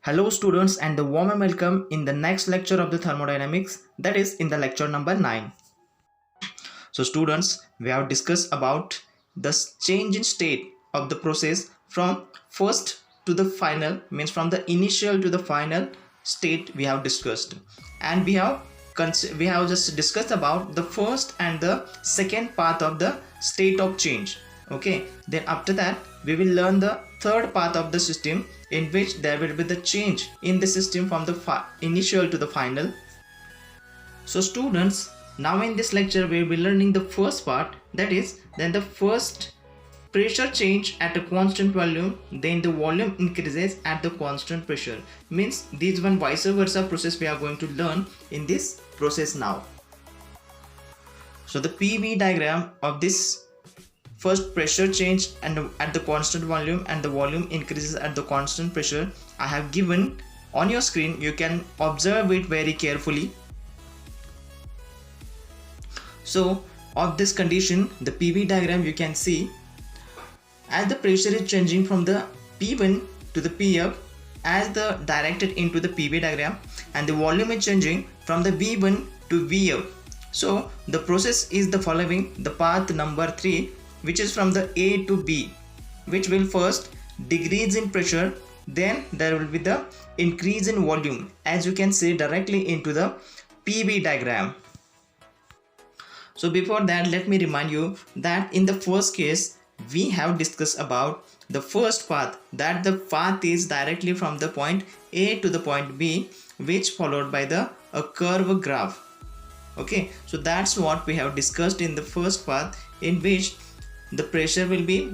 Hello students and the warm welcome in the next lecture of the thermodynamics, that is in the lecture number 9. So students, we have discussed about the change in state of the process from first to the final, means from the initial to the final state we have discussed, and we have just discussed about the first and the second path of the state of change. Okay, then after that we will learn the third path of the system, in which there will be the change in the system from the initial to the final. So students, now in this lecture we will be learning the first part, that is then the first pressure change at a constant volume, then the volume increases at the constant pressure. Means this one vice versa process we are going to learn in this process now. So the PV diagram of this first pressure change and at the constant volume and the volume increases at the constant pressure I have given on your screen. You can observe it very carefully. So of this condition, the PV diagram, you can see as the pressure is changing from the P1 to the Pf as the directed into the PV diagram, and the volume is changing from the V1 to Vf. So the process is the following: the path number 3, which is from the A to B, which will first decrease in pressure, then there will be the increase in volume, as you can see directly into the PV diagram. So before that, let me remind you that in the first case we have discussed about the first path, that the path is directly from the point A to the point B, which followed by a curve graph. Okay, so that's what we have discussed in the first path, in which the pressure will be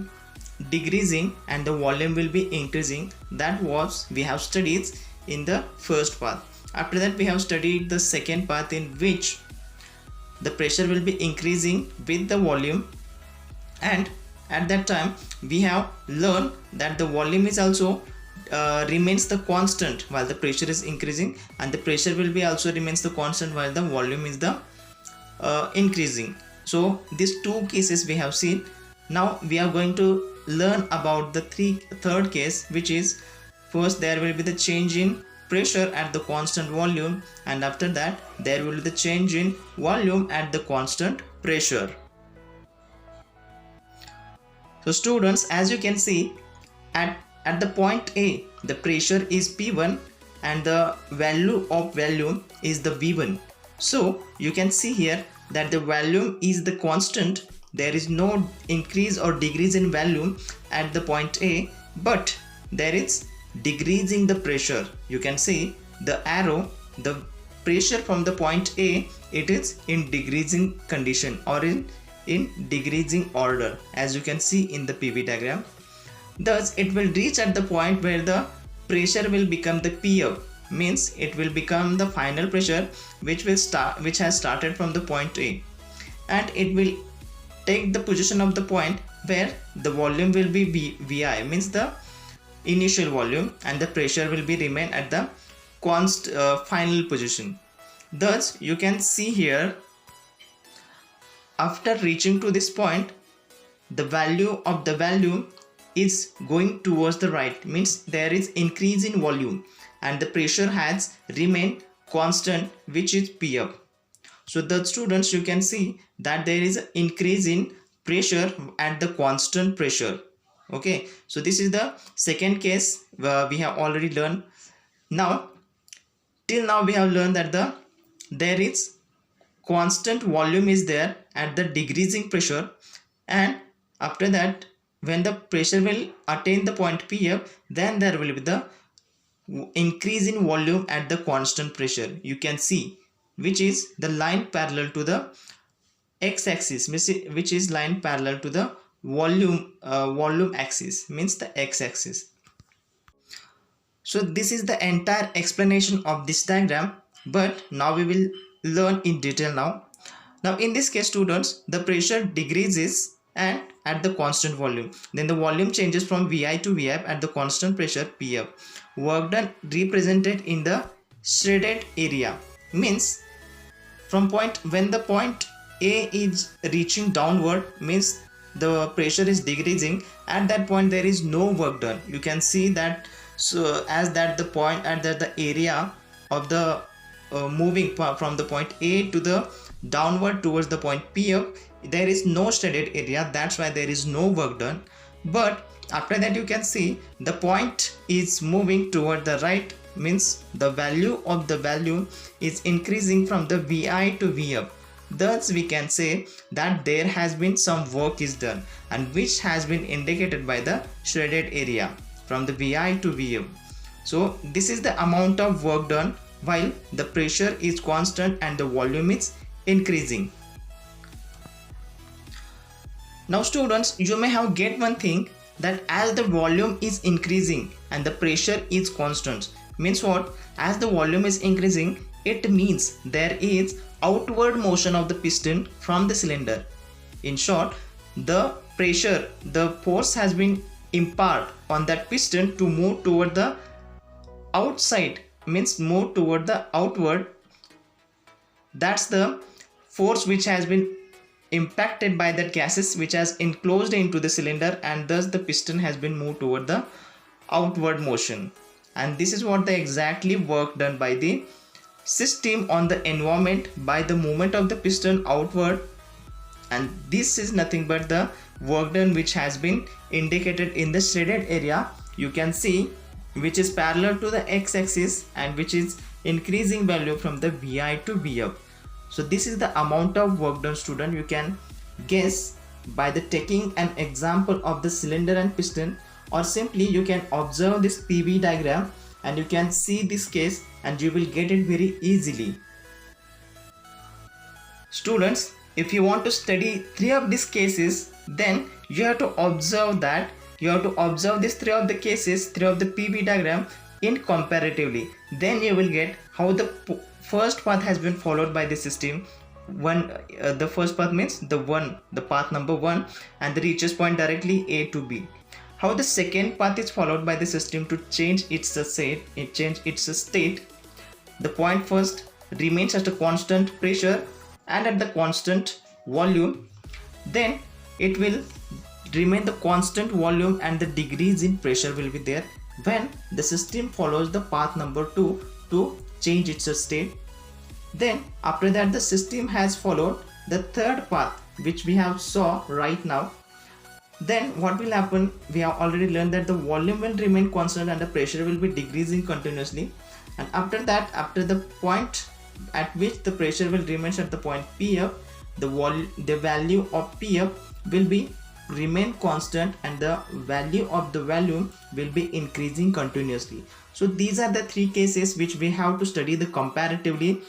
decreasing and the volume will be increasing. That was we have studied in the first path. After that we have studied the second path, in which the pressure will be increasing with the volume, and at that time we have learned that the volume is also remains the constant while the pressure is increasing, and the pressure will be also remains the constant while the volume is the increasing. So these two cases we have seen. Now we are going to learn about the third case, which is first there will be the change in pressure at the constant volume, and after that there will be the change in volume at the constant pressure. So students, as you can see, at the point A the pressure is P1 and the value of volume is the V1. So you can see here that the volume is the constant. There is no increase or decrease in volume at the point A, but there is decreasing the pressure. You can see the arrow, the pressure from the point A, it is in decreasing condition or in decreasing order, as you can see in the PV diagram. Thus it will reach at the point where the pressure will become the Pf, means it will become the final pressure which has started from the point A, and it will take the position of the point where the volume will be Vi, means the initial volume, and the pressure will be remain at the final position. Thus you can see here, after reaching to this point, the value of the volume is going towards the right, means there is increase in volume, and the pressure has remained constant, which is Pf. So the students, you can see that there is an increase in pressure at the constant pressure. Okay, so this is the second case we have already learned. Now till now we have learned that there is constant volume is there at the decreasing pressure, and after that when the pressure will attain the point Pf, then there will be the increase in volume at the constant pressure. You can see, which is the line parallel to the x-axis, which is line parallel to the volume axis, means the x-axis. So this is the entire explanation of this diagram, but now we will learn in detail now in this case students, the pressure decreases and at the constant volume, then the volume changes from Vi to Vf at the constant pressure Pf. Work done represented in the shaded area, means from point when the point A is reaching downward, means the pressure is decreasing. At that point there is no work done. You can see that So as that the point at that the area of the moving from the point A to the downward towards the point P up, there is no shaded area, that's why there is no work done. But after that you can see the point is moving toward the right, means the value of the value is increasing from the Vi to V up. Thus we can say that there has been some work is done, and which has been indicated by the shaded area from the Vi to V up. So this is the amount of work done while the pressure is constant and the volume is increasing. Now students, you may have get one thing, that as the volume is increasing and the pressure is constant, means what? As the volume is increasing, it means there is outward motion of the piston from the cylinder. In short, the pressure, the force has been imparted on that piston to move toward the outside, means move toward the outward. That's the force which has been impacted by the gases which has enclosed into the cylinder, and thus the piston has been moved toward the outward motion. And this is what the exactly work done by the system on the environment by the movement of the piston outward. And this is nothing but the work done which has been indicated in the shaded area, you can see, which is parallel to the x-axis and which is increasing value from the Vi to V up. So this is the amount of work done student. You can guess by the taking an example of the cylinder and piston, or simply you can observe this PV diagram and you can see this case and you will get it very easily. Students, if you want to study three of these cases, then you have to observe that you have to observe these three of the cases, three of the PV diagram in comparatively. Then you will get how the first path has been followed by the system. The first path means the path number 1, and the reaches point directly A to B. How the second path is followed by the system to change its state. The point first remains at a constant pressure and at the constant volume. Then it will remain the constant volume and the degrees in pressure will be there when the system follows the path number 2 to change its state. Then after that the system has followed the third path which we have saw right now. Then what will happen? We have already learned that the volume will remain constant and the pressure will be decreasing continuously. And after that, after the point at which the pressure will remain at the point P up, the value of P up will be remain constant and the value of the volume will be increasing continuously. So these are the three cases which we have to study the comparatively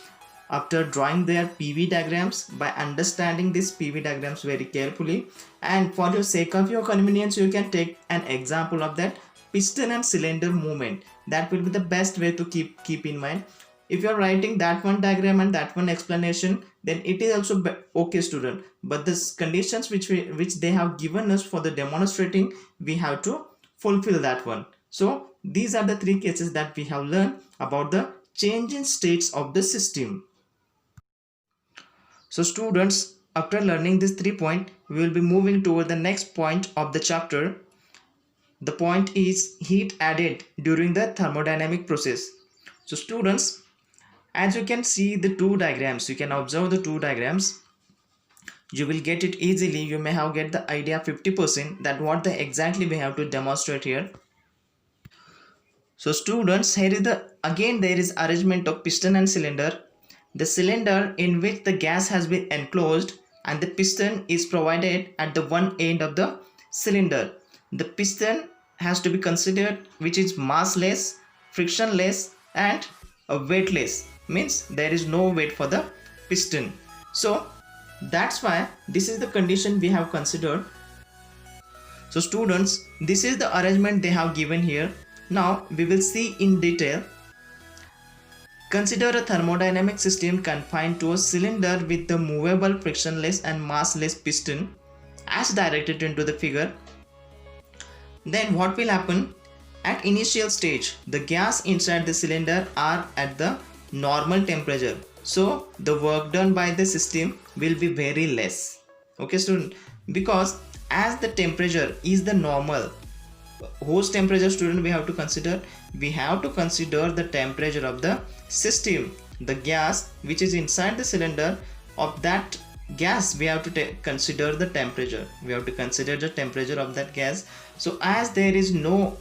after drawing their PV diagrams, by understanding these PV diagrams very carefully. And for the sake of your convenience, you can take an example of that piston and cylinder movement. That will be the best way to keep in mind. If you are writing that one diagram and that one explanation, then it is also okay student, but the conditions which they have given us for the demonstrating, we have to fulfill that one. So these are the three cases that we have learned about the change in states of the system. So students, after learning this 3 points, we will be moving toward the next point of the chapter. The point is heat added during the thermodynamic process. So students, as you can see the two diagrams, you can observe the two diagrams, you will get it easily. You may have get the idea 50% that what exactly we have to demonstrate here. So students, here is again there is arrangement of piston and cylinder. The cylinder in which the gas has been enclosed and the piston is provided at the one end of the cylinder. The piston has to be considered which is massless, frictionless and weightless, means there is no weight for the piston. So that's why this is the condition we have considered. So students, this is the arrangement they have given here. Now we will see in detail. Consider a thermodynamic system confined to a cylinder with the movable, frictionless and massless piston as directed into the figure. Then what will happen? At initial stage, the gas inside the cylinder are at the normal temperature. So the work done by the system will be very less. Okay student, because as the temperature is the normal, whose temperature, student, we have to consider? We have to consider the temperature of the system, the gas which is inside the cylinder. Of that gas we have to consider the temperature. We have to consider the temperature of that gas. So as there is no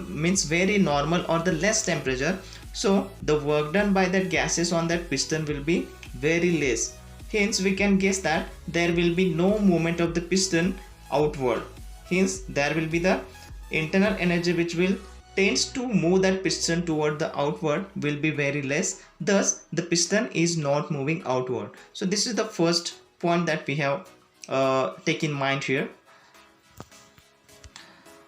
means very normal or the less temperature, so the work done by that gases on that piston will be very less. Hence we can guess that there will be no movement of the piston outward. Hence there will be the internal energy which will tends to move that piston toward the outward will be very less. Thus the piston is not moving outward. So this is the first point that we have take in mind here.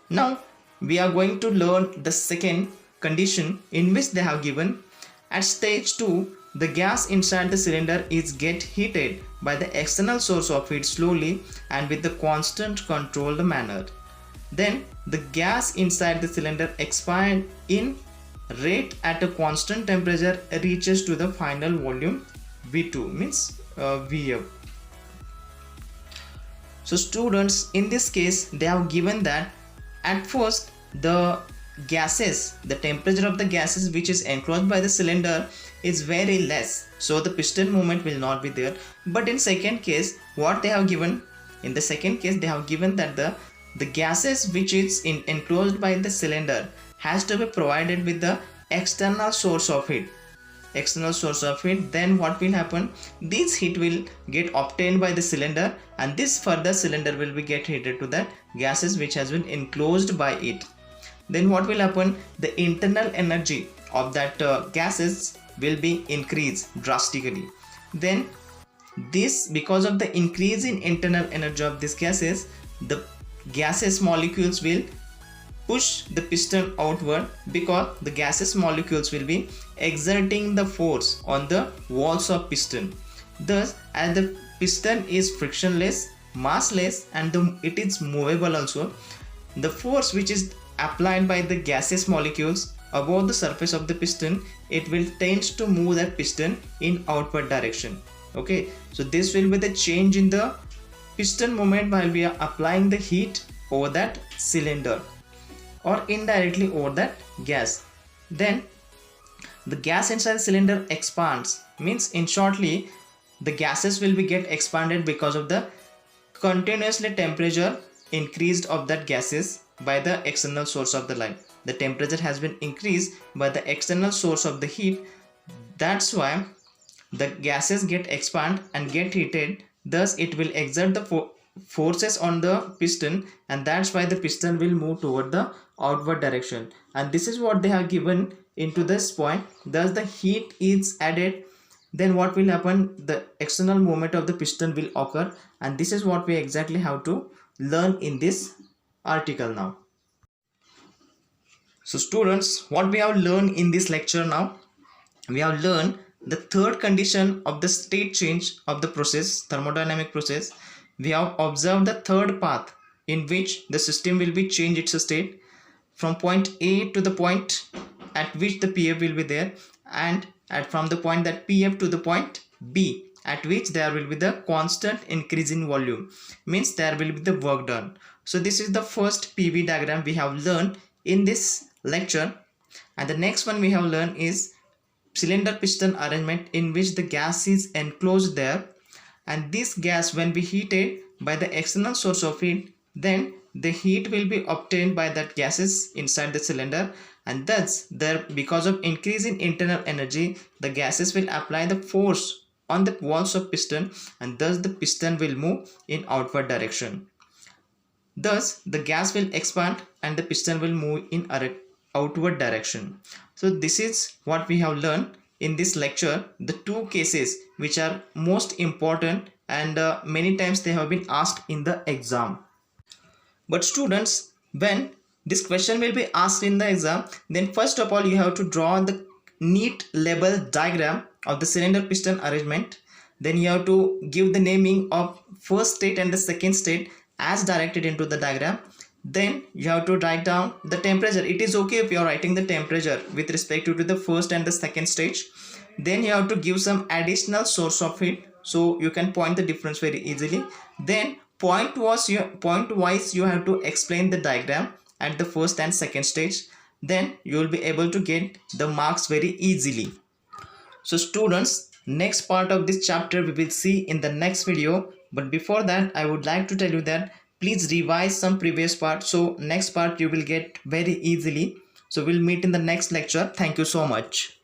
Now we are going to learn the second condition in which they have given at stage 2 the gas inside the cylinder is get heated by the external source of heat slowly and with the constant controlled manner. Then the gas inside the cylinder expand in rate at a constant temperature reaches to the final volume V2 means Vf. So students, in this case they have given that at first the gases, the temperature of the gases which is enclosed by the cylinder is very less, so the piston movement will not be there. But in second case, what they have given, in the second case they have given that the gases which is enclosed by the cylinder has to be provided with the external source of heat. External source of heat, then what will happen? This heat will get obtained by the cylinder and this further cylinder will be get heated to the gases which has been enclosed by it. Then what will happen? The internal energy of that gases will be increased drastically. Then this, because of the increase in internal energy of these gases, the gaseous molecules will push the piston outward because the gaseous molecules will be exerting the force on the walls of piston. Thus, as the piston is frictionless, massless and it is movable also, the force which is applied by the gaseous molecules above the surface of the piston, it will tend to move that piston in outward direction. Okay, so this will be the change in the piston movement while we are applying the heat over that cylinder or indirectly over that gas. Then the gas inside the cylinder expands, means in shortly the gases will be get expanded because of the continuously temperature increased of that gases by the external source of the light. The temperature has been increased by the external source of the heat. That's why the gases get expand and get heated. Thus it will exert the forces on the piston and that's why the piston will move toward the outward direction. And this is what they have given into this point. Thus the heat is added. Then what will happen? The external movement of the piston will occur and this is what we exactly have to learn in this article now. So students, what we have learned in this lecture now? We have learned the third condition of the state change of the process, thermodynamic process. We have observed the third path in which the system will be change its state from point A to the point at which the PF will be there and from the point that PF to the point B at which there will be the constant increase in volume, means there will be the work done. So this is the first PV diagram we have learned in this lecture, and the next one we have learned is cylinder piston arrangement in which the gas is enclosed there and this gas when we heated by the external source of heat, then the heat will be obtained by that gases inside the cylinder and thus there, because of increase in internal energy, the gases will apply the force on the walls of piston and thus the piston will move in outward direction. Thus the gas will expand and the piston will move in outward direction. So this is what we have learned in this lecture, the two cases which are most important and many times they have been asked in the exam. But students, when this question will be asked in the exam, then first of all you have to draw the neat label diagram of the cylinder piston arrangement. Then you have to give the naming of first state and the second state as directed into the diagram. Then you have to write down the temperature. It is okay if you are writing the temperature with respect to the first and the second stage. Then you have to give some additional source of heat, so you can point the difference very easily. Then point wise you have to explain the diagram at the first and second stage, then you will be able to get the marks very easily. So students, next part of this chapter we will see in the next video. But before that, I would like to tell you that please revise some previous part, so next part you will get very easily. So we'll meet in the next lecture. Thank you so much.